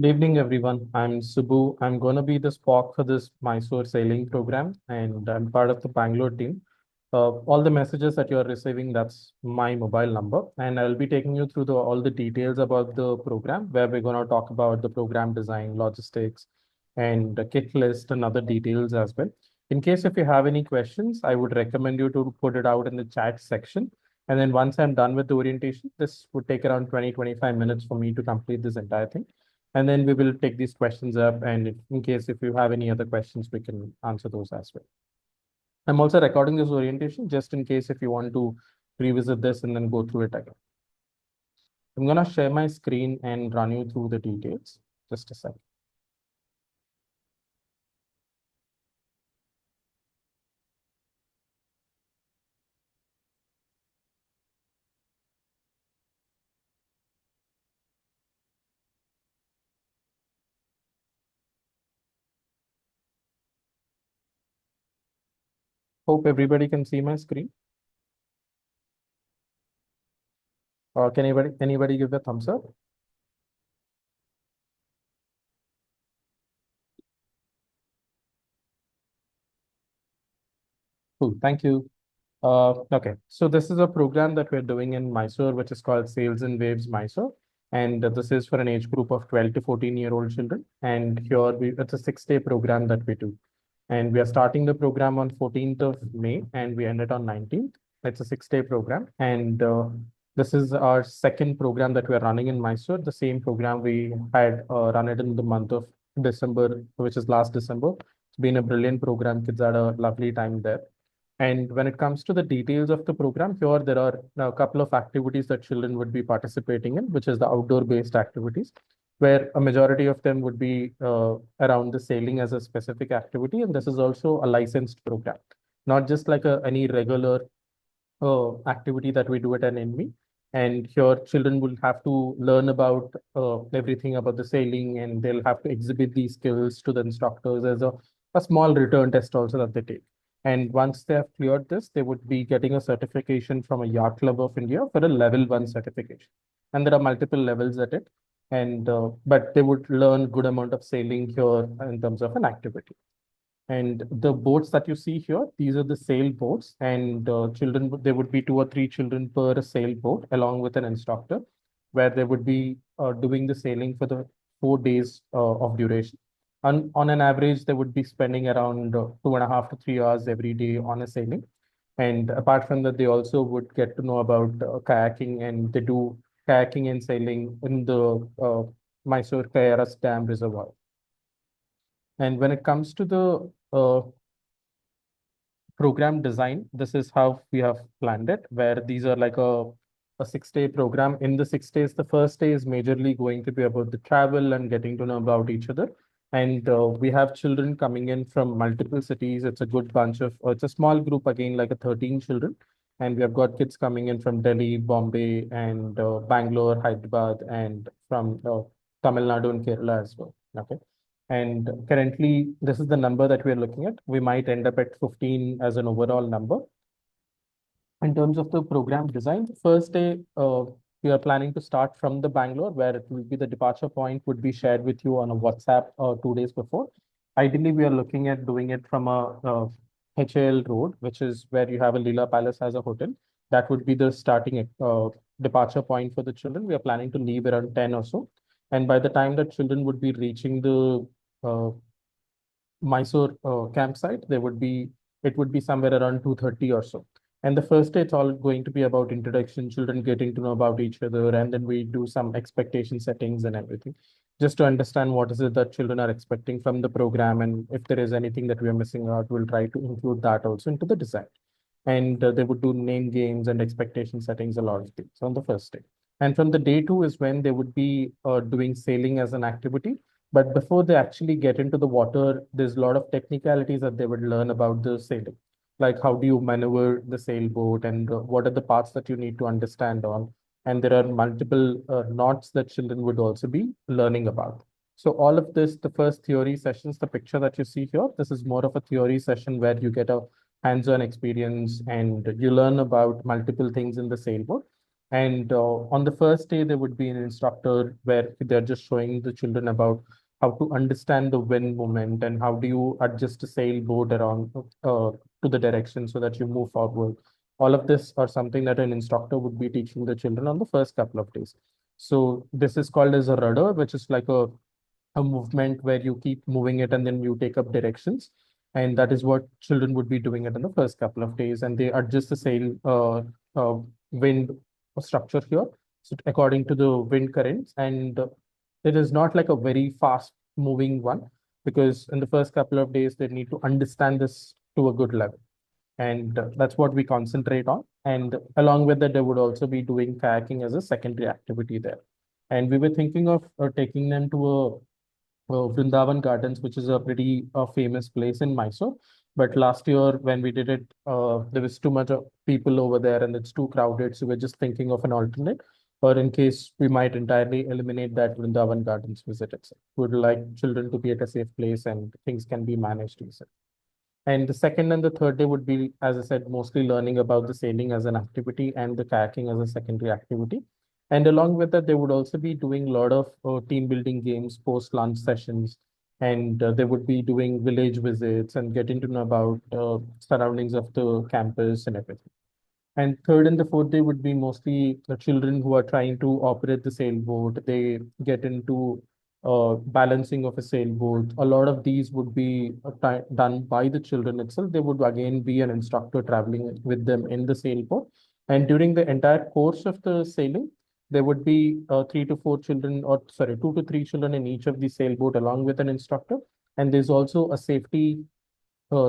Good evening, everyone. I'm Subbu. I'm going to be the spock for this Mysore sailing program, and I'm part of the Bangalore team. All the messages that you're receiving, that's my mobile number, and I'll be taking you through all the details about the program, where we're going to talk about the program design, logistics, and the kit list and other details as well. In case if you have any questions, I would recommend you to put it out in the chat section. And then once I'm done with the orientation, this would take around 20-25 minutes for me to complete this entire thing. And then we will take these questions up. And in case if you have any other questions, we can answer those as well. I'm also recording this orientation just in case if you want to revisit this and then go through it again. I'm going to share my screen and run you through the details. Just a second. Hope everybody can see my screen. Can anybody give a thumbs up? Cool, thank you. Okay, so this is a program that we're doing in Mysore, which is called Sails and Waves Mysore. And this is for an age group of 12 to 14-year-old children. And here it's a 6-day program that we do. And we are starting the program on 14th of May and we end it on 19th. It's a 6-day program. And this is our second program that we're running in Mysore. The same program we had run it in the month of December, which is last December. It's been a brilliant program. Kids had a lovely time there. And when it comes to the details of the program, here there are a couple of activities that children would be participating in, which is the outdoor-based activities, where a majority of them would be around the sailing as a specific activity. And this is also a licensed program, not just like any regular activity that we do at an Inme. And here children will have to learn about everything about the sailing, and they'll have to exhibit these skills to the instructors as a small return test also that they take. And once they have cleared this, they would be getting a certification from a Yacht Club of India for a level 1 certification. And there are multiple levels at it. And but they would learn good amount of sailing here in terms of an activity. And the boats that you see here, these are the sail boats, and children, there would be 2 or 3 children per sailboat, along with an instructor, where they would be doing the sailing for the 4 days of duration. On an average, they would be spending around 2.5 to 3 hours every day on a sailing. And apart from that, they also would get to know about kayaking, and they do kayaking and sailing in the Mysore Kayaras Dam Reservoir. And when it comes to the program design, this is how we have planned it, where these are like a 6-day program. In the 6 days, the first day is majorly going to be about the travel and getting to know about each other. And we have children coming in from multiple cities. It's a good bunch of, it's a small group again, like a 13 children. And we have got kids coming in from Delhi, Bombay, and Bangalore, Hyderabad, and from Tamil Nadu and Kerala as well. Okay. And currently, this is the number that we're looking at. We might end up at 15 as an overall number. In terms of the program design, the first day, we are planning to start from the Bangalore, where it will be the departure point would be shared with you on a WhatsApp 2 days before. Ideally, we are looking at doing it from a HAL road, which is where you have a Leela Palace as a hotel. That would be the starting departure point for the children. We are planning to leave around 10 or so. And by the time that children would be reaching the Mysore campsite, it would be somewhere around 2:30 or so. And the first day, it's all going to be about introduction, children getting to know about each other, and then we do some expectation settings and everything, just to understand what is it that children are expecting from the program, and if there is anything that we are missing out, we'll try to include that also into the design. And they would do name games and expectation settings, a lot of things on the first day. And from the day 2 is when they would be doing sailing as an activity. But before they actually get into the water, there's a lot of technicalities that they would learn about the sailing. Like how do you maneuver the sailboat, and what are the parts that you need to understand on. And there are multiple knots that children would also be learning about. So all of this, the first theory sessions, the picture that you see here, this is more of a theory session where you get a hands-on experience and you learn about multiple things in the sailboat. And on the first day, there would be an instructor where they're just showing the children about how to understand the wind movement and how do you adjust a sailboat around to the direction so that you move forward. All of this are something that an instructor would be teaching the children on the first couple of days. So this is called as a rudder, which is like a movement where you keep moving it and then you take up directions. And that is what children would be doing it in the first couple of days. And they adjust the sail wind structure here. So according to the wind currents. And it is not like a very fast moving one because in the first couple of days, they need to understand this to a good level. And that's what we concentrate on. And along with that, they would also be doing kayaking as a secondary activity there. And we were thinking of taking them to a Vrindavan Gardens, which is a pretty famous place in Mysore. But last year, when we did it, there was too much people over there and it's too crowded. So we're just thinking of an alternate, or in case we might entirely eliminate that Vrindavan Gardens visit itself. Would like children to be at a safe place and things can be managed easily. And the second and the third day would be, as I said, mostly learning about the sailing as an activity and the kayaking as a secondary activity. And along with that, they would also be doing a lot of team building games, post lunch sessions, and they would be doing village visits and getting to know about surroundings of the campus and everything. And third and the fourth day would be mostly the children who are trying to operate the sailboat. They get into balancing of a sailboat. A lot of these would be done by the children itself. They would again be an instructor traveling with them in the sailboat. And during the entire course of the sailing, there would be 3 to 4 children, or sorry, 2 to 3 children in each of the sailboat along with an instructor. And there's also a safety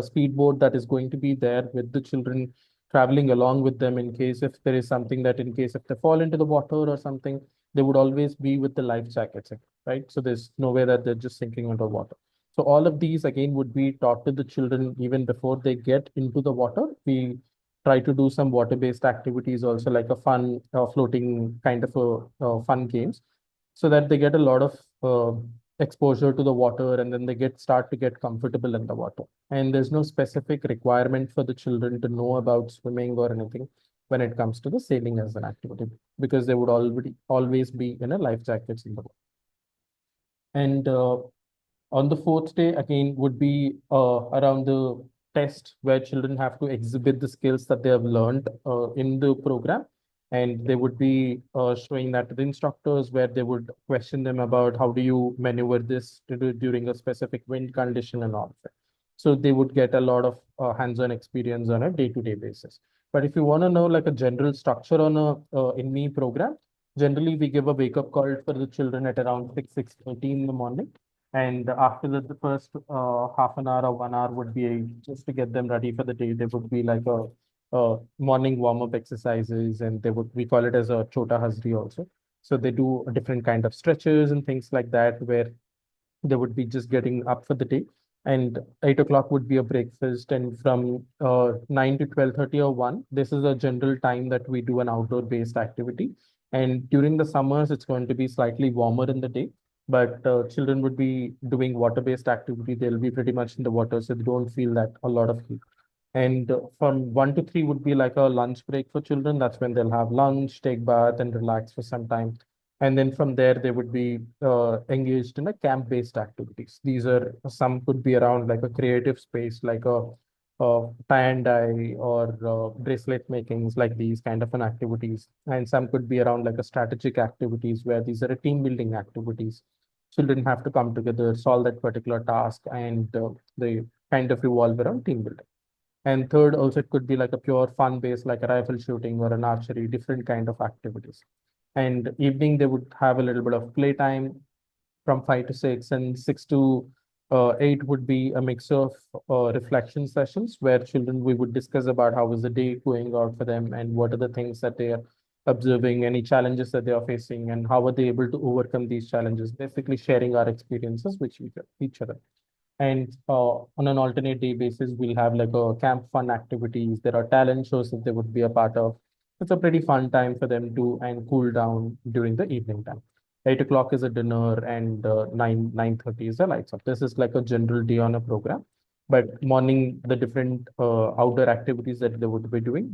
speedboat that is going to be there with the children traveling along with them in case if there is something that in case if they fall into the water or something, they would always be with the life jackets, right? So there's no way that they're just sinking underwater. So all of these again would be taught to the children even before they get into the water. We try to do some water-based activities also like a fun floating kind of a fun games so that they get a lot of exposure to the water and then they start to get comfortable in the water. And there's no specific requirement for the children to know about swimming or anything when it comes to the sailing as an activity because they would already always be in a life jackets in the water. And on the fourth day, again, would be around the test where children have to exhibit the skills that they have learned in the program. And they would be showing that to the instructors where they would question them about how do you maneuver this to do during a specific wind condition and all of that. So they would get a lot of hands-on experience on a day-to-day basis. But if you want to know like a general structure on a Inme program, generally we give a wake-up call for the children at around 6:30 in the morning. And after that, the first half an hour or 1 hour would be just to get them ready for the day. There would be like a morning warm-up exercises, and they would we call it as a chota hazri also. So they do a different kind of stretches and things like that, where they would be just getting up for the day. And 8 o'clock would be a breakfast, and from 9 to 12:30 or 1, this is a general time that we do an outdoor-based activity. And during the summers, it's going to be slightly warmer in the day but children would be doing water-based activity. They'll be pretty much in the water, so they don't feel that a lot of heat. And from 1 to 3 would be like a lunch break for children. That's when they'll have lunch, take bath, and relax for some time. And then from there, they would be engaged in a camp-based activities. These are some could be around like a creative space, like a tie and dye or bracelet makings, like these kind of an activities. And some could be around like a strategic activities where these are a team building activities. Children have to come together, solve that particular task, and they kind of revolve around team building. And third, also it could be like a pure fun base, like a rifle shooting or an archery, different kind of activities. And evening they would have a little bit of playtime from 5 to 6, and 6 to 8 would be a mix of reflection sessions where children we would discuss about how is the day going out for them and what are the things that they are observing, any challenges that they are facing, and how are they able to overcome these challenges. Basically, sharing our experiences with each other. And on an alternate day basis, we'll have like a camp fun activities. There are talent shows that they would be a part of. It's a pretty fun time for them to and cool down during the evening time. 8 o'clock is a dinner and 9:30 is a lights up. This is like a general day on a program. But morning, the different outdoor activities that they would be doing,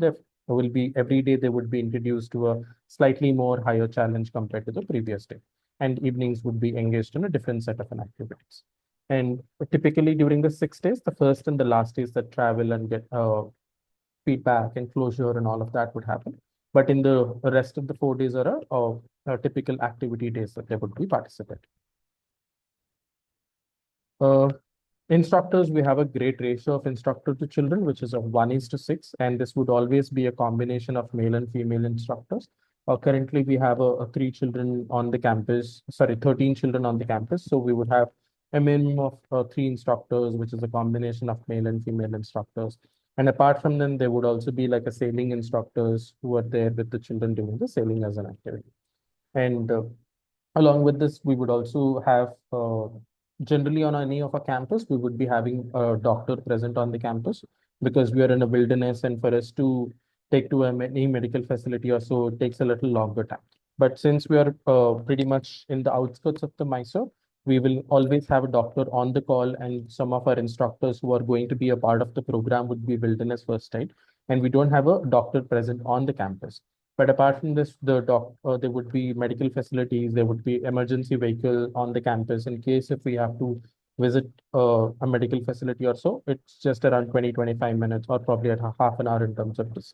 will be every day they would be introduced to a slightly more higher challenge compared to the previous day. And evenings would be engaged in a different set of an activities. And typically during the 6 days, the first and the last days that travel and get feedback and closure and all of that would happen. But in the rest of the 4 days are typical activity days that they would be participating. Uh, Instructors, we have a great ratio of instructor to children, which is of 1:6, and this would always be a combination of male and female instructors. Currently, we have three children on the campus, sorry, 13 children on the campus. So we would have a minimum of three instructors, which is a combination of male and female instructors. And apart from them, there would also be like a sailing instructors who are there with the children doing the sailing as an activity. And along with this, we would also have generally on any of our campus, we would be having a doctor present on the campus because we are in a wilderness, and for us to take to any medical facility or so, it takes a little longer time. But since we are pretty much in the outskirts of the Mysore, we will always have a doctor on the call, and some of our instructors who are going to be a part of the program would be wilderness first aid, and we don't have a doctor present on the campus. But apart from this, there would be medical facilities, there would be emergency vehicle on the campus in case if we have to visit a medical facility or so. It's just around 20-25 minutes or probably at half an hour in terms of this.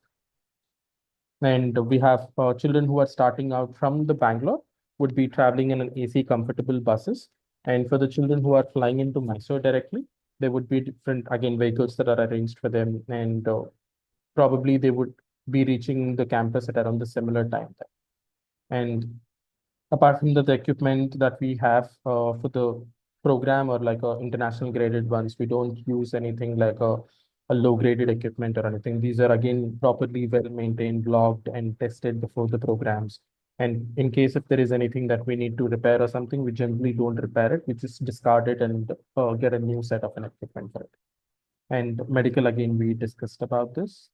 And we have children who are starting out from the Bangalore would be traveling in an AC comfortable buses. And for the children who are flying into Mysore directly, there would be different, again, vehicles that are arranged for them. And probably they would be reaching the campus at around the similar time. And apart from the equipment that we have for the program or like international graded ones, we don't use anything like a low graded equipment or anything. These are again properly well maintained, logged and tested before the programs. And in case if there is anything that we need to repair or something, we generally don't repair it. We just discard it and get a new set of an equipment for it. And medical, again, we discussed about this.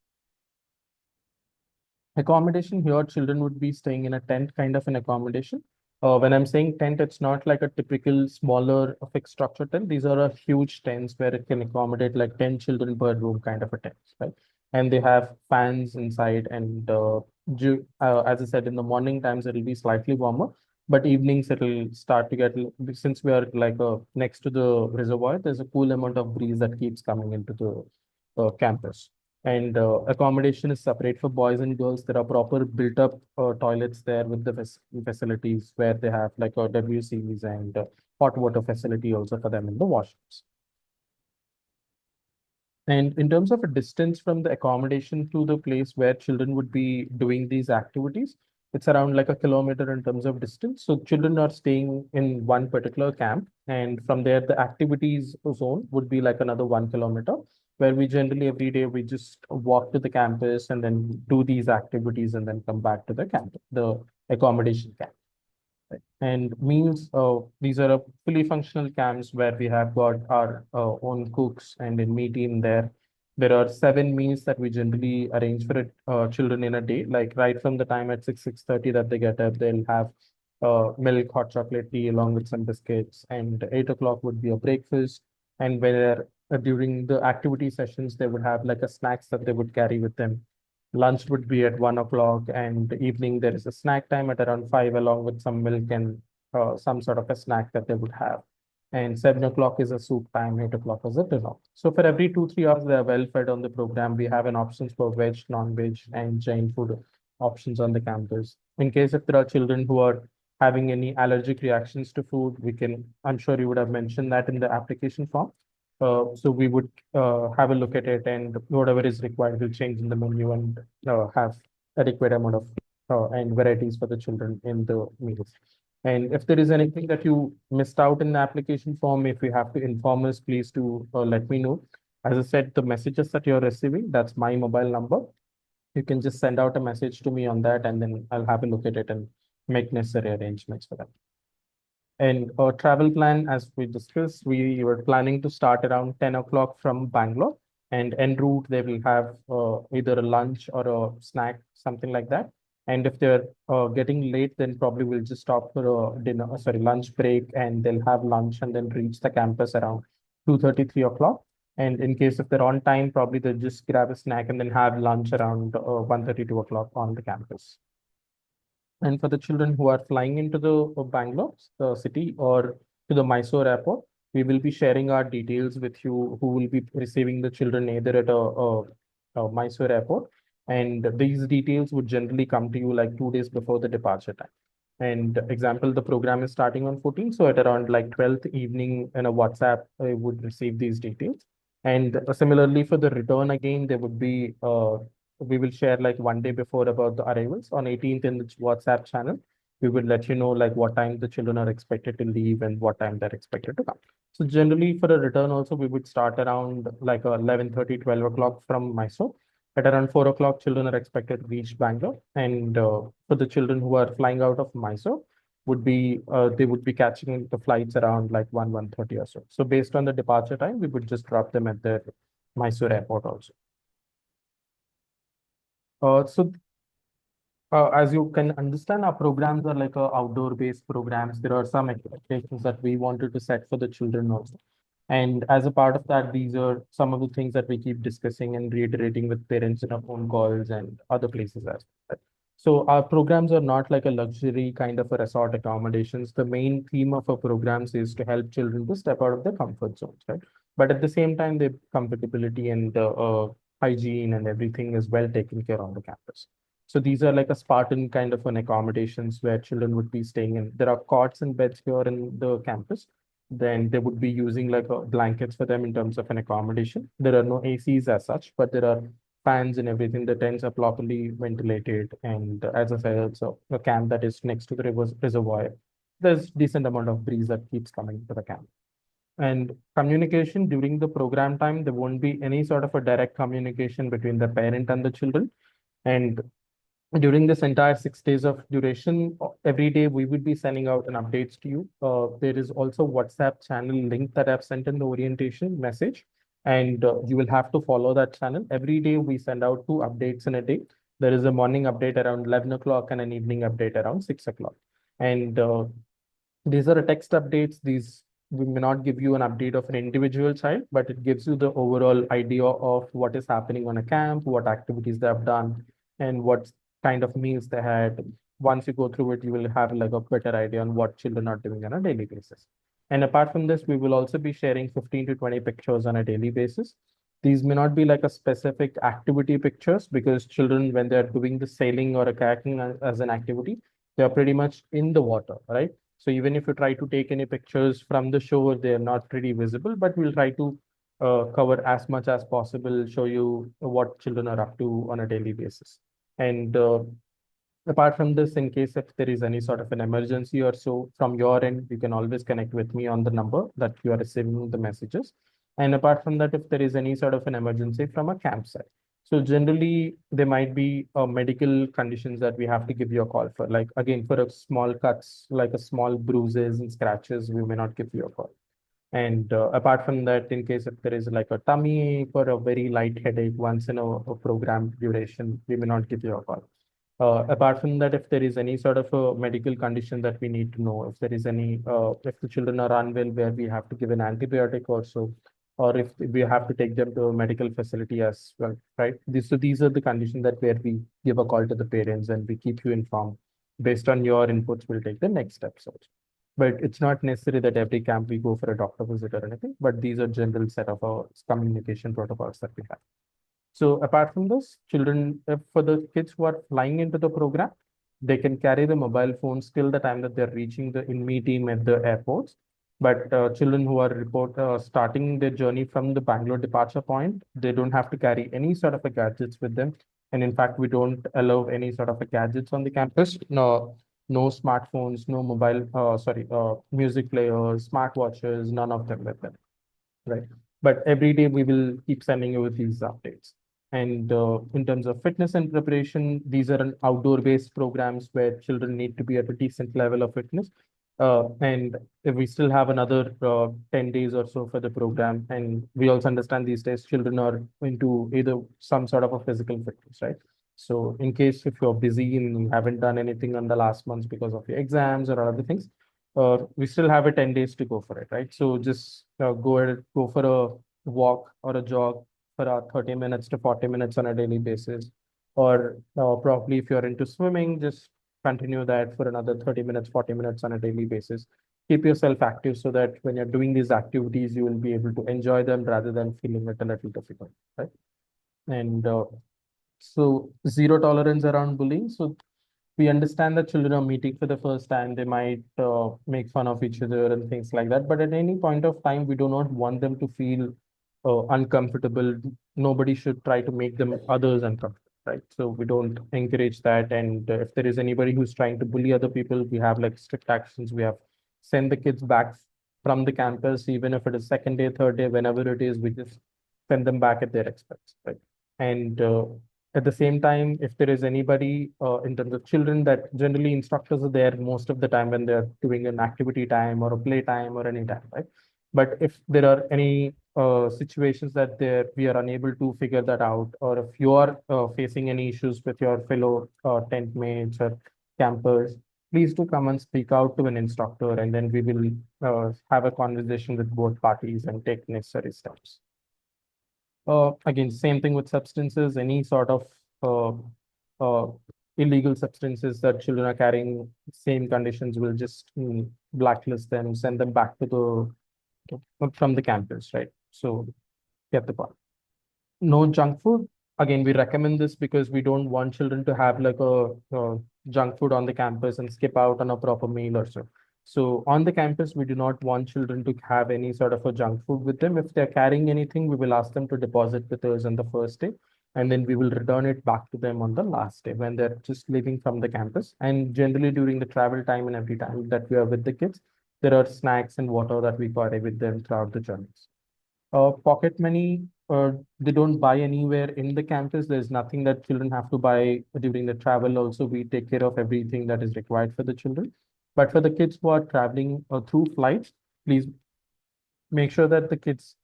Accommodation here, children would be staying in a tent kind of an accommodation. When I'm saying tent, it's not like a typical smaller fixed structure tent. These are a huge tents where it can accommodate like 10 children per room kind of a tent, right? And they have fans inside. And as I said, in the morning times, it'll be slightly warmer, but evenings it'll start to get, since we are like next to the reservoir, there's a cool amount of breeze that keeps coming into the campus. And accommodation is separate for boys and girls. There are proper built up toilets there with the facilities where they have like a WCs and hot water facility also for them in the washrooms. And in terms of a distance from the accommodation to the place where children would be doing these activities, it's around like a kilometer in terms of distance. So children are staying in one particular camp, and from there, the activities zone would be like another 1 kilometer, where we generally every day we just walk to the campus and then do these activities and then come back to the camp, the accommodation camp. Right. And meals, these are a fully functional camps where we have got our own cooks and a meal team there. There are 7 meals that we generally arrange for children in a day. Like right from the time at 6:30 that they get up, they'll have milk, hot chocolate tea along with some biscuits. And 8 o'clock would be a breakfast. And where during the activity sessions, they would have like a snacks that they would carry with them. Lunch would be at 1 o'clock, and evening there is a snack time at around 5, along with some milk and some sort of a snack that they would have. And 7 o'clock is a soup time, 8 o'clock is a dinner. So for every 2-3 hours, they are well fed on the program. We have an options for veg, non-veg, and Jain food options on the campus. In case if there are children who are having any allergic reactions to food, we can, I'm sure you would have mentioned that in the application form. So we would have a look at it, and whatever is required, we'll change in the menu and have adequate amount of and varieties for the children in the meals. And if there is anything that you missed out in the application form, if you have to inform us, please do let me know. As I said, the messages that you're receiving, that's my mobile number. You can just send out a message to me on that, and then I'll have a look at it and make necessary arrangements for that. And our travel plan, as we discussed, we were planning to start around 10 o'clock from Bangalore, and en route they will have either a lunch or a snack, something like that. And if they're getting late, then probably we'll just stop for a dinner, sorry, lunch break, and they'll have lunch and then reach the campus around 2:30, 3 o'clock. And in case if they're on time, probably they'll just grab a snack and then have lunch around 1:30, 2 o'clock on the campus. And for the children who are flying into the Bangalore the city or to the Mysore airport, we will be sharing our details with you who will be receiving the children either at a Mysore airport. And these details would generally come to you like 2 days before the departure time. And example, the program is starting on 14th. So at around like 12th evening in a WhatsApp, I would receive these details. And similarly for the return again, there would be we will share like 1 day before about the arrivals on 18th in the WhatsApp channel. We will let you know like what time the children are expected to leave and what time they're expected to come. So generally for a return also, we would start around like 11:30, 12 o'clock from Mysore. At around 4 o'clock, children are expected to reach Bangalore. And for the children who are flying out of Mysore, would be they would be catching the flights around like 1:30 or so. So based on the departure time, we would just drop them at the Mysore airport also. As you can understand, our programs are like outdoor-based programs. There are some expectations that we wanted to set for the children also. And as a part of that, these are some of the things that we keep discussing and reiterating with parents in our phone calls and other places as well. So our programs are not like a luxury kind of a resort accommodations. The main theme of our programs is to help children to step out of their comfort zones, right? But at the same time, the comfortability and the hygiene and everything is well taken care on the campus. So these are like a Spartan kind of an accommodations where children would be staying in. There are cots and beds here in the campus. Then they would be using like blankets for them in terms of an accommodation. There are no ACs as such, but there are fans and everything. The tents are properly ventilated. And as I said, also a camp that is next to the reservoir. There's decent amount of breeze that keeps coming to the camp. And communication during the program time, there won't be any sort of a direct communication between the parent and the children. And during this entire 6 days of duration, every day we will be sending out an updates to you. There is also WhatsApp channel link that I've sent in the orientation message, and you will have to follow that channel. Every day we send out 2 updates in a day. There is a morning update around 11 o'clock and an evening update around 6 o'clock. And these are text updates. These we may not give you an update of an individual child, but it gives you the overall idea of what is happening on a camp, what activities they have done, and what kind of meals they had. Once you go through it, you will have like a better idea on what children are doing on a daily basis. And apart from this, we will also be sharing 15 to 20 pictures on a daily basis. These may not be like a specific activity pictures because children, when they're doing the sailing or a kayaking as an activity, they're pretty much in the water, right? So even if you try to take any pictures from the shore, they're not pretty visible, but we'll try to cover as much as possible, show you what children are up to on a daily basis. And apart from this, in case if there is any sort of an emergency or so from your end, you can always connect with me on the number that you are receiving the messages. And apart from that, if there is any sort of an emergency from a campsite. So generally, there might be medical conditions that we have to give you a call for. Like again, for a small cuts, like a small bruises and scratches, we may not give you a call. And apart from that, in case if there is like a tummy ache or a very light headache once in a program duration, we may not give you a call. Apart from that, if there is any sort of a medical condition that we need to know, if there is any, if the children are unwell, where we have to give an antibiotic also, or if we have to take them to a medical facility as well, right? So these are the conditions that where we give a call to the parents and we keep you informed. Based on your inputs, we'll take the next steps also. But it's not necessary that every camp we go for a doctor visit or anything, but these are general set of communication protocols that we have. So apart from this, children, if for the kids who are flying into the program, they can carry the mobile phones till the time that they're reaching the Inme team at the airports. But children who are starting their journey from the Bangalore departure point, they don't have to carry any sort of a gadgets with them. And in fact, we don't allow any sort of a gadgets on the campus. No, no smartphones, no mobile, music players, smartwatches, none of them with them, right? But every day we will keep sending you with these updates. And in terms of fitness and preparation, these are an outdoor-based programs where children need to be at a decent level of fitness. And if we still have another 10 days or so for the program. And we also understand these days children are into either some sort of a physical fitness, right? So in case if you're busy and you haven't done anything on the last months because of your exams or other things, we still have a 10 days to go for it, right? So just go ahead, go for walk or a jog for 30 minutes to 40 minutes on a daily basis. Or probably if you're into swimming, just continue that for another 30 minutes, 40 minutes on a daily basis. Keep yourself active so that when you're doing these activities, you will be able to enjoy them rather than feeling it a little difficult, right? And so zero tolerance around bullying. So we understand that children are meeting for the first time. They might make fun of each other and things like that. But at any point of time, we do not want them to feel uncomfortable. Nobody should try to make them others uncomfortable, right? So we don't encourage that. And if there is anybody who's trying to bully other people, we have like strict actions. We have send the kids back from the campus, even if it is second day, third day, whenever it is, we just send them back at their expense, right? And at the same time, if there is anybody in terms of children, that generally instructors are there most of the time when they're doing an activity time or a play time or any time, right? But if there are any situations that there we are unable to figure that out, or if you are facing any issues with your fellow tent mates or campers, please do come and speak out to an instructor, and then we will have a conversation with both parties and take necessary steps. Again, same thing with substances, any sort of uh, uh, illegal substances that children are carrying, same conditions will just blacklist them, send them back to from the campus, right? So get the point. No junk food. Again, we recommend this because we don't want children to have like a junk food on the campus and skip out on a proper meal or so. So on the campus, we do not want children to have any sort of a junk food with them. If they're carrying anything, we will ask them to deposit with us on the first day, and then we will return it back to them on the last day when they're just leaving from the campus. And generally during the travel time and every time that we are with the kids, there are snacks and water that we carry with them throughout the journeys. Pocket money, they don't buy anywhere in the campus. There's nothing that children have to buy during the travel. Also, we take care of everything that is required for the children. But for the kids who are traveling through flights, please make sure that the kids'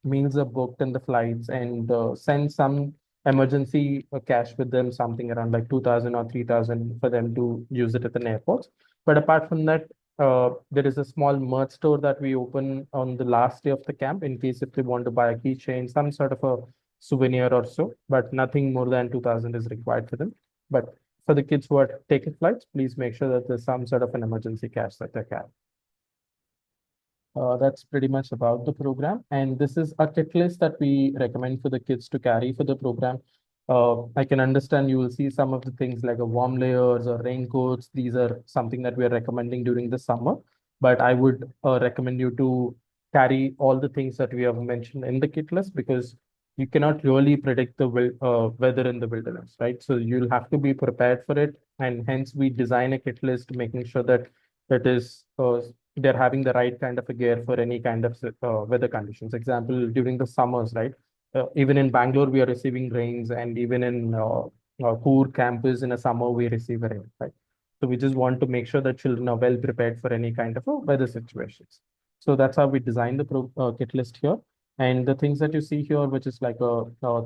meals are booked in the flights, and send some emergency cash with them, something around like 2,000 or 3,000 for them to use it at the airports. But apart from that, there is a small merch store that we open on the last day of the camp in case if they want to buy a keychain, some sort of a souvenir or so, but nothing more than 2,000 is required for them. But for the kids who are taking flights, please make sure that there's some sort of an emergency cash that they carry. That's pretty much about the program. And this is a kit list that we recommend for the kids to carry for the program. I can understand you will see some of the things like a warm layers or raincoats. These are something that we are recommending during the summer. But I would recommend you to carry all the things that we have mentioned in the kit list, because you cannot really predict the weather in the wilderness, right? So you'll have to be prepared for it. And hence we design a kit list, making sure that it is they're having the right kind of a gear for any kind of weather conditions. Example, during the summers, right? Even in Bangalore, we are receiving rains, and even in Coorg campus in a summer, we receive rain, right? So we just want to make sure that children are well prepared for any kind of weather situations. So that's how we design the kit list here. And the things that you see here, which is like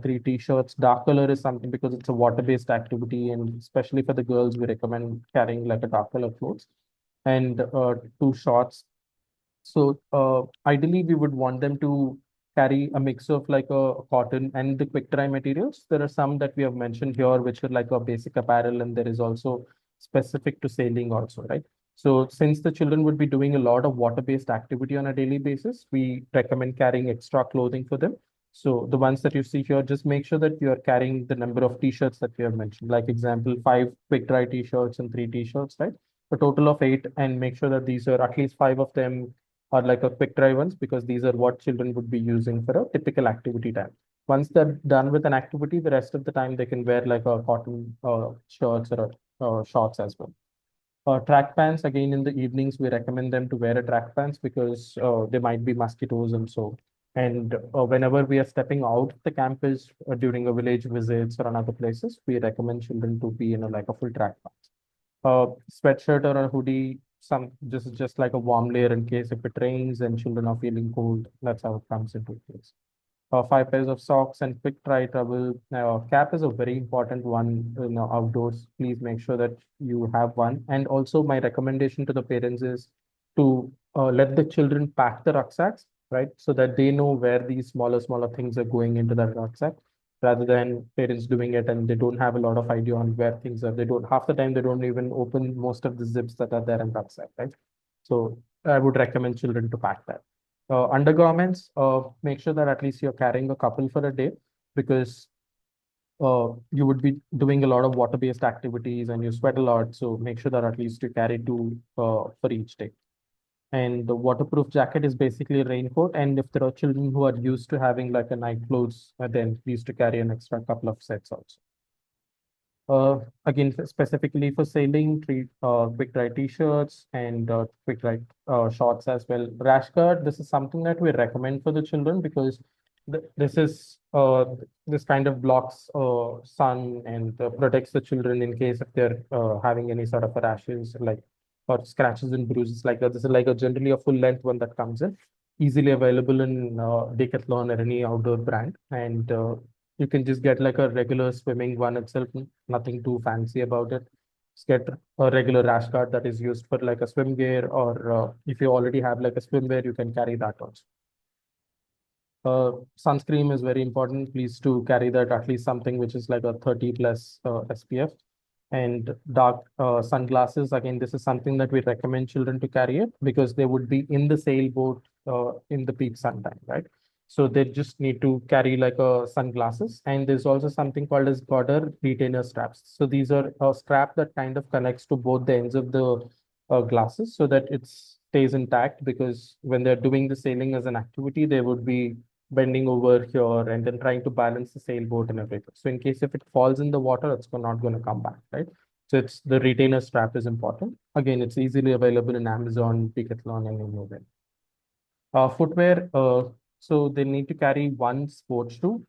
three t-shirts, dark color is something because it's a water-based activity, and especially for the girls, we recommend carrying like a dark color clothes, and two shorts. So ideally, we would want them to carry a mix of like a cotton and the quick dry materials. There are some that we have mentioned here, which are like a basic apparel, and there is also specific to sailing also, right? So since the children would be doing a lot of water-based activity on a daily basis, we recommend carrying extra clothing for them. So the ones that you see here, just make sure that you are carrying the number of t-shirts that we have mentioned. Like example, 5 quick dry t-shirts and 3 t-shirts, right? A total of 8, and make sure that these are at least 5 of them are like a quick dry ones, because these are what children would be using for a typical activity time. Once they're done with an activity, the rest of the time they can wear like a cotton shirts or shorts as well. Track pants, again, in the evenings, we recommend them to wear a track pants because there might be mosquitoes and so. And whenever we are stepping out of the campus during a village visits or another places, we recommend children to be in a like a full track pants. Sweatshirt or a hoodie, some just like a warm layer in case if it rains and children are feeling cold. That's how it comes into place. 5 pairs of socks and quick dry towel. Cap is a very important one outdoors. Please make sure that you have one. And also my recommendation to the parents is to let the children pack the rucksacks right? So that they know where these smaller things are going into that rucksack, rather than parents doing it and they don't have a lot of idea on where things are. They don't, half the time they don't even open most of the zips that are there in rucksack, right? So I would recommend children to pack that. Undergarments, make sure that at least you're carrying a couple for a day, because you would be doing a lot of water-based activities and you sweat a lot. So make sure that at least you carry two for each day. And the waterproof jacket is basically a raincoat. And if there are children who are used to having like a night clothes, then please to carry an extra couple of sets also. Again, specifically for sailing, treat quick dry t-shirts and quick dry shorts as well. Rash guard, this is something that we recommend for the children, because this is this kind of blocks sun and protects the children in case if they're having any sort of rashes like or scratches and bruises like that. This is like a generally a full length one that comes in, easily available in Decathlon or any outdoor brand, and you can just get like a regular swimming one itself, nothing too fancy about it. Just get a regular rash guard that is used for like a swim gear, or if you already have like a swimwear, you can carry that also. Sunscreen is very important. Please to carry that at least something which is like a 30 plus SPF. And dark sunglasses. Again, this is something that we recommend children to carry it, because they would be in the sailboat in the peak sunshine, right? So they just need to carry like a sunglasses. And there's also something called as garter retainer straps. So these are a strap that kind of connects to both the ends of the glasses, so that it stays intact, because when they're doing the sailing as an activity, they would be bending over here and then trying to balance the sailboat and everything. So in case if it falls in the water, it's not going to come back, right? So it's the retainer strap is important. Again, it's easily available in Amazon, Decathlon, and anywhere. Footwear, so they need to carry one sports shoe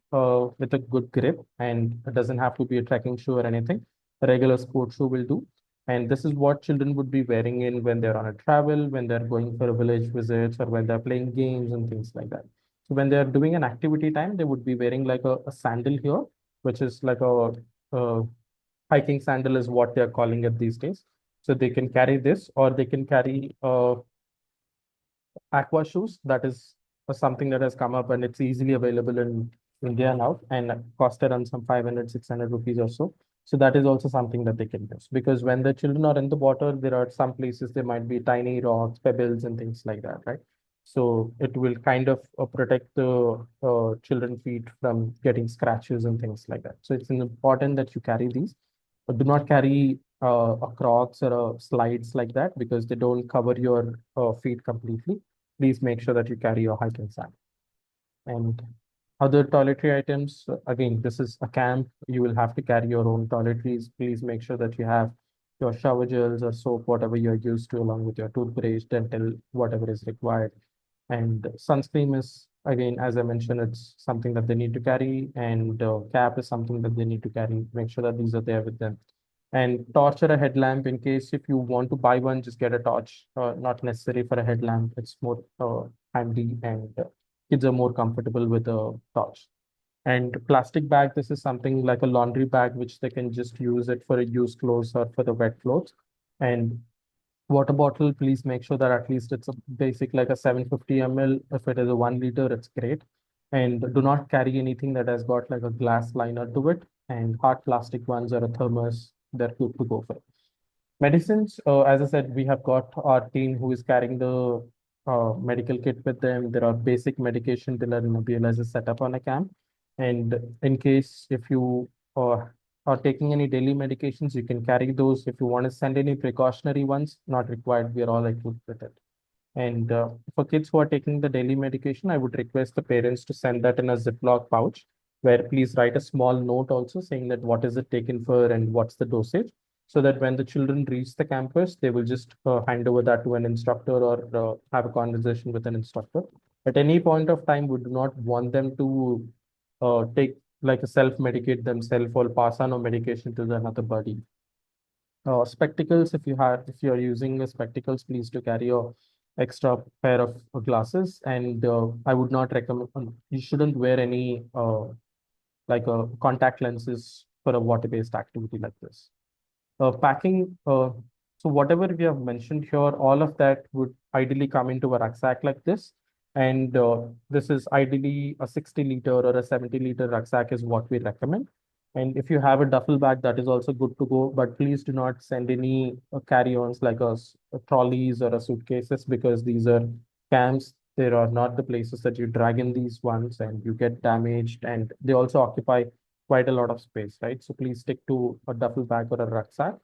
with a good grip, and it doesn't have to be a trekking shoe or anything. A regular sports shoe will do. And this is what children would be wearing in when they're on a travel, when they're going for a village visits, or when they're playing games and things like that. So when they're doing an activity time, they would be wearing like a sandal here, which is like a hiking sandal is what they're calling it these days. So they can carry this, or they can carry aqua shoes. That is something that has come up, and it's easily available in India now, and cost around some 500, 600 rupees or so. So that is also something that they can use, because when the children are in the water, there are some places there might be tiny rocks, pebbles, and things like that, right? So it will kind of protect the children feet from getting scratches and things like that. So it's important that you carry these, but do not carry a Crocs or a slides like that, because they don't cover your feet completely. Please make sure that you carry your hiking sack. And other toiletry items, again, this is a camp. You will have to carry your own toiletries. Please make sure that you have your shower gels or soap, whatever you're used to, along with your toothbrush, dental, whatever is required. And sunscreen is, again, as I mentioned, it's something that they need to carry. And cap is something that they need to carry. Make sure that these are there with them. And torch or a headlamp, in case if you want to buy one, just get a torch. Not necessary for a headlamp. It's more handy, and kids are more comfortable with a torch. And plastic bag, this is something like a laundry bag, which they can just use it for a used clothes or for the wet clothes. And water bottle, please make sure that at least it's a basic like a 750 ml. If it is a 1 liter, it's great. And do not carry anything that has got like a glass liner to it. And hard plastic ones or a thermos, they're good to go for. Medicines, as I said, we have got our team who is carrying the medical kit with them. There are basic medication till and nebulizer set up on a camp. And in case if you are taking any daily medications, you can carry those. If you want to send any precautionary ones, not required. We are all equipped with it. And for kids who are taking the daily medication, I would request the parents to send that in a Ziploc pouch, where please write a small note also saying that what is it taken for and what's the dosage, so that when the children reach the campus, they will just hand over that to an instructor, or have a conversation with an instructor. At any point of time, we do not want them to take like a self-medicate themselves or pass on a medication to the another body. Spectacles, if you're using spectacles, please to carry a extra pair of glasses. And I would not recommend, you shouldn't wear any like contact lenses for a water-based activity like this. Packing, so whatever we have mentioned here, all of that would ideally come into a rucksack like this. And this is ideally a 60 liter or a 70-liter rucksack is what we recommend. And if you have a duffel bag, that is also good to go. But please do not send any carry-ons like trolleys or a suitcases, because these are camps. There are not the places that you drag in these ones and you get damaged. And they also occupy quite a lot of space, right? So please stick to a duffel bag or a rucksack.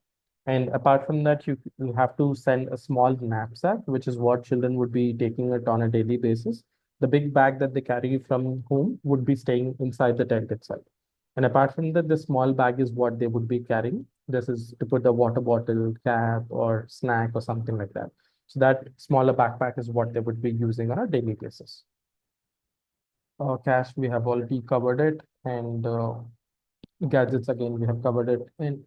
And apart from that, you have to send a small knapsack, which is what children would be taking it on a daily basis. The big bag that they carry from home would be staying inside the tent itself. And apart from that, the small bag is what they would be carrying. This is to put a water bottle, cap, or snack or something like that. So that smaller backpack is what they would be using on a daily basis. Cash, we have already covered it, and gadgets again we have covered it. And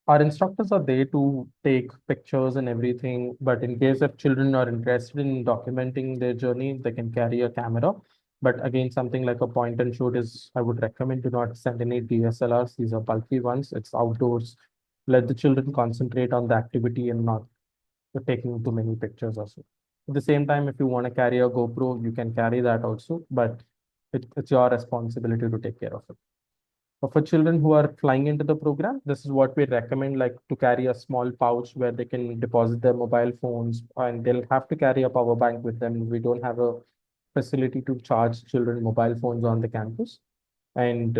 our instructors are there to take pictures and everything, but in case if children are interested in documenting their journey, they can carry a camera. But again, something like a point and shoot is, I would recommend, do not send any DSLRs. These are bulky ones. It's outdoors. Let the children concentrate on the activity and not taking too many pictures also. At the same time, if you want to carry a GoPro, you can carry that also, but it's your responsibility to take care of it. But for children who are flying into the program, this is what we recommend, like to carry a small pouch where they can deposit their mobile phones, and they'll have to carry a power bank with them. We don't have a facility to charge children mobile phones on the campus. And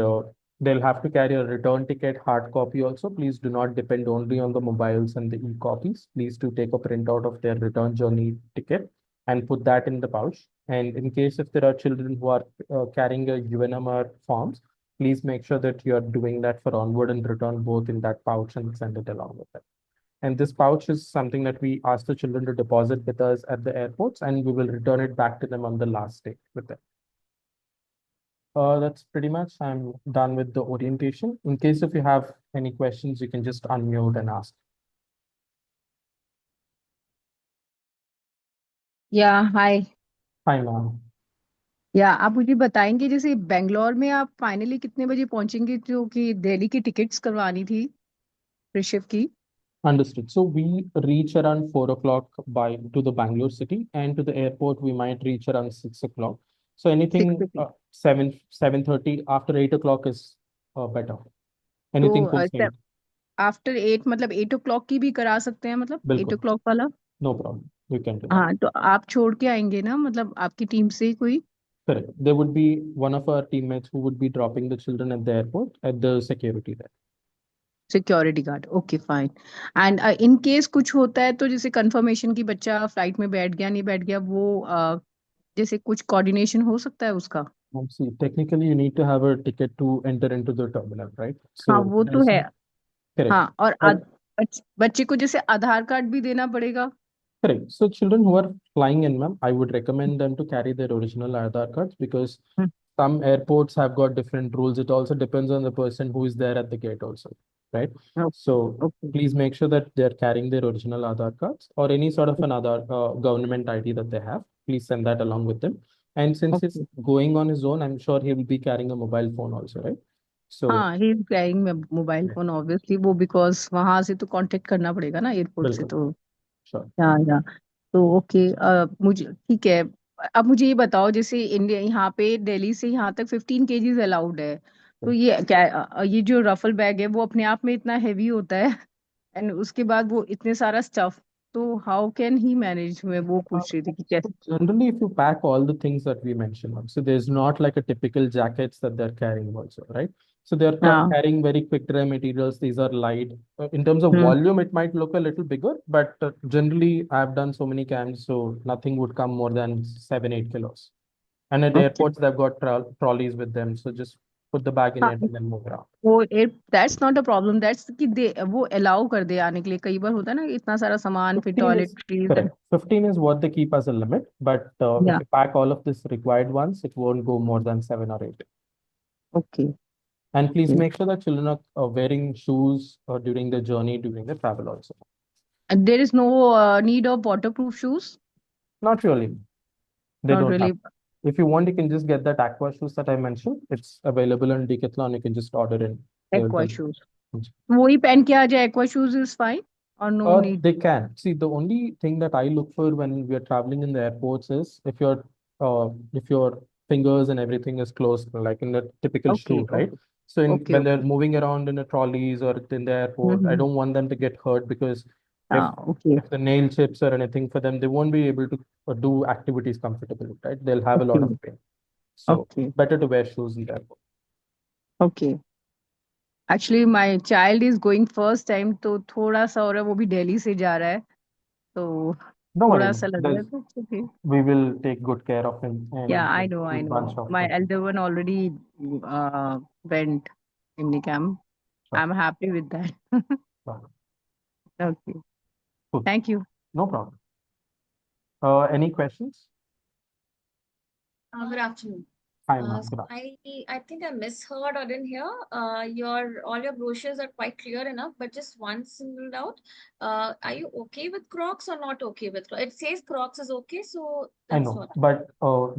they'll have to carry a return ticket, hard copy also. Please do not depend only on the mobiles and the e-copies. Please do take a printout of their return journey ticket and put that in the pouch. And in case if there are children who are carrying a UNMR forms, please make sure that you are doing that for onward and return both in that pouch and send it along with it. And this pouch is something that we ask the children to deposit with us at the airports, and we will return it back to them on the last day with them. That's pretty much. I'm done with the orientation. In case if you have any questions, you can just unmute and ask. या हाय। Hi, ma'am. या आप मुझे बताएंगे जैसे बेंगलोर में आप finally कितने बजे पहुंचेंगे, जो कि दिल्ली की टिकट्स करवानी थी ऋषभ की। Understood. So we reach around 4 o'clock by to the Bangalore city, and to the airport we might reach around 6 o'clock. So six anything बजे 7:30 after 8 o'clock is better. तो Anything post 8, आफ्टर 8 मतलब 8 o'clock की भी करा सकते हैं, मतलब eight ओ bilkul, clock वाला। no problem. We can do that. हाँ तो आप छोड़ के आएंगे ना, मतलब आपकी टीम से कोई Correct. There would be one of our teammates who would be dropping the children at the airport at the security there. Security guard. Okay fine. And in case कुछ होता है तो जैसे कंफर्मेशन की बच्चा फ्लाइट में बैठ गया नहीं बैठ गया वो जैसे कुछ कोऑर्डिनेशन हो सकता है उसका। See, technically, you need to have a ticket to enter into the terminal, right? हाँ So वो तो there's है। correct. हाँ और But बच्चे को जैसे आधार कार्ड भी देना पड़ेगा। correct. So children who are flying in, ma'am, I would recommend them to carry their original Aadhaar cards, because hmm, some airports have got different rules. It also depends on the person who is there at the gate also, right? Okay So okay please make sure that they're carrying their original Aadhaar cards or any sort of an Aadhaar government ID that they have. Please send that along with them. And since he's okay. going on his own, I'm sure he will be carrying a mobile phone also, right? So, हाँ he is carrying mobile yeah, phone obviously, वो because वहां से तो contact करना पड़ेगा ना airport से बिल्कुल, तो। sure. या तो ओके। मुझे ठीक है। अब मुझे ये बताओ जैसे इंडिया यहाँ पे दिल्ली से यहाँ तक 15 kgs अलाउड है, तो ये क्या ये जो रफल बैग है वो अपने आप में इतना हैवी होता है एंड उसके बाद वो इतने सारा स्टफ, तो हाउ कैन ही मैनेज, मैं वो Uh, पूछ रही थी कि so कैसे। generally, if you pack all the things that we mentioned, so there's not like a typical jackets that they're carrying also, right? So they're हाँ। carrying very quick dry materials. These are light. In terms of hmm. volume, it might look a little bigger, but generally, I've done so many camps, so nothing would come more than 7, 8 kilos. And at okay. airports, they've got trolleys with them, so just put the bag in हाँ it and then move around. वो that's not a problem, that's कि दे वो allow कर दे आने के लिए। कई बार होता है ना कि इतना सारा सामान फिर 15 is toiletries and. correct. 15 is what they keep as a limit, but if या you pack all of this required ones, it won't go more than 7 or 8. Okay. And please make sure that children are wearing shoes during the journey, during the travel also. There is no need of waterproof shoes. Not really. They not don't really. have. If you want, you can just get that aqua shoes that I mentioned. It's available on Decathlon. You can just order in. They will aqua tell you. Shoes वही पहन के आ जाए, aqua shoes is fine और no need. They can. See, the only thing that I look for when we are traveling in the airports is if you're if your fingers and everything is closed, like in a typical shoe, Okay, right? okay, So okay, when they're okay. moving around in a trolleys or in the airport, I Mm-hmm. don't want them to get hurt because if Okay, if the nail chips or anything for them, they won't be able to do activities comfortably, right? They'll have a lot of okay, pain. So okay, better to wear shoes in the airport. okay. Actually my child is going first time, तो थोड़ा सा, और है वो भी दिल्ली से जा रहा है, तो No थोड़ा worries. सा लग रहा है, तो okay. We will take good care of him Yeah, and I do bunch know. of My things. elder one already went in the camp. Sure. I'm happy with that. Sure. Okay. Cool. Thank you. No problem. Any questions? Good afternoon. Hi, ma'am. Good I think I misheard or didn't hear. Your all your brochures are quite clear enough, but just one single doubt. Are you okay with Crocs or not okay with Crocs? It says Crocs is okay, so I that's know, what. but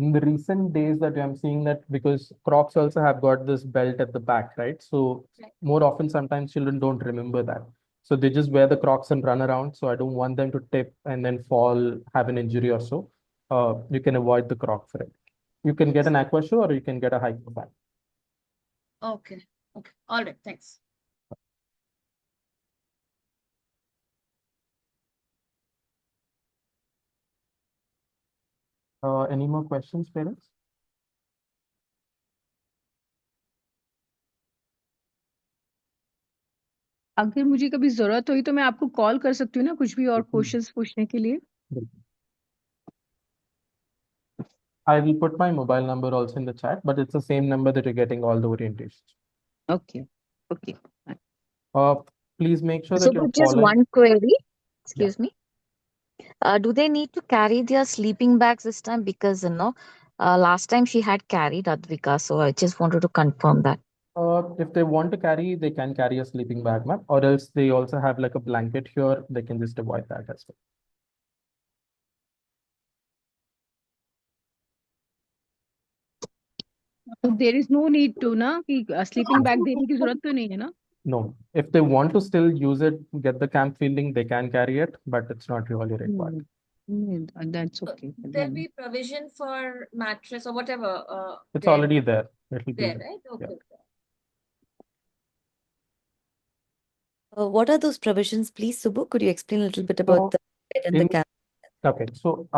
in the recent days that I'm seeing that because Crocs also have got this belt at the back, right? So Right. more often, sometimes children don't remember that. So they just wear the Crocs and run around. So I don't want them to tip and then fall, have an injury or so. You can avoid the Croc for it. You can get an aqua shoe or you can get a hiker bag. Okay. Okay. All right. Thanks. Any more questions, parents? अगर मुझे कभी जरूरत हुई तो मैं आपको call कर सकती हूँ ना, कुछ भी और क्वेश्चंस पूछने के लिए. I will put my mobile number also in the chat, but it's the same number that you're getting all the orientations. Okay. Okay. Uh, Please make sure So, that you're but just following. one query. Yeah. Excuse me. Do they need to carry their sleeping bags this time? Because, last time she had carried Advika. So I just wanted to confirm that. If they want to carry, they can carry a sleeping bag, ma'am, or else they also have like a blanket here. They can just avoid that as well. तो there is no need to ना कि sleeping bag देने की जरूरत तो नहीं है ना. No, if they want to still use it, get the camp feeling, they can carry it, but it's not really required. That's okay. There'll be provision for mattress or whatever. It's already there. It'll be there, there. right? Yeah. Okay. What are those provisions, please, Subbu? Could you explain a little bit So about the bed and the in camp? Okay, so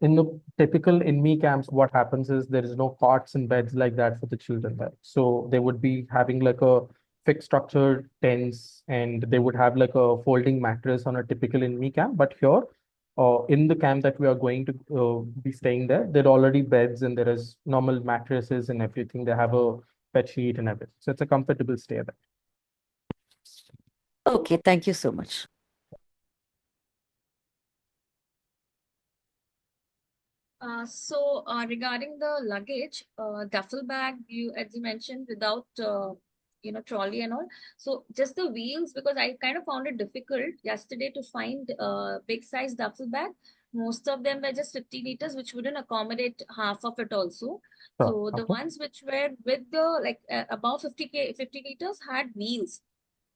in the typical Inme camps, what happens is there is no cots and beds like that for the children there. So they would be having like a fixed structured tents, and they would have like a folding mattress on a typical Inme camp. But here, in the camp that we are going to be staying there are already beds and there is normal mattresses and everything. They have a bed sheet and everything. So it's a comfortable stay there. Okay, thank you so much. Regarding the luggage, duffel bag, as you mentioned, without trolley and all. So just the wheels, because I kind of found it difficult yesterday to find big size duffel bag. Most of them were just 50 liters, which wouldn't accommodate half of it also. So the Okay. ones which were with the above 50 liters had wheels.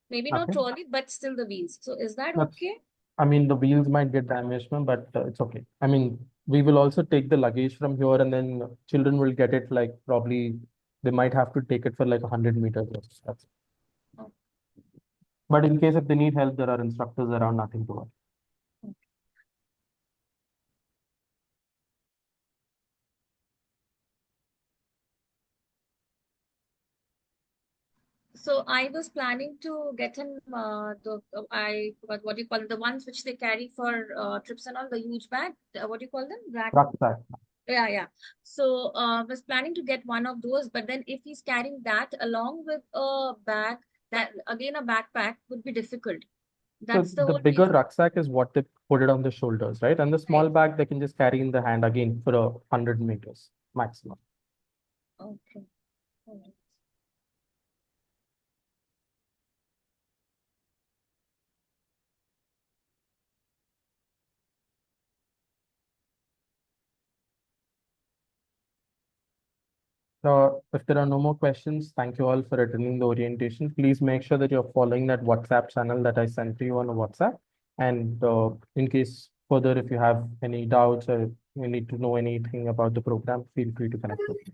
Maybe not Okay. trolley, but still the wheels. So is that That's, okay? I mean, the wheels might get damaged, ma'am, but it's okay. I mean, we will also take the luggage from here, and then children will get it like probably they might have to take it for like 100 meters or so. That's it. Oh. But in case if they need help, there are instructors around, nothing to worry. So I was planning to get him what do you call it? The ones which they carry for trips and all, the huge bag. What do you call them? Rucksack. Yeah, yeah. So was planning to get one of those, but then if he's carrying that along with a bag, that again a backpack would be difficult. So That's the the whole bigger reason. rucksack is what they put it on the shoulders, right? And the small Right. bag they can just carry in the hand again for 100 meters maximum. Okay. All right. If there are no more questions, thank you all for attending the orientation. Please make sure that you're following that WhatsApp channel that I sent to you on WhatsApp. And in case further, if you have any doubts or you need to know anything about the program, feel free to connect with me.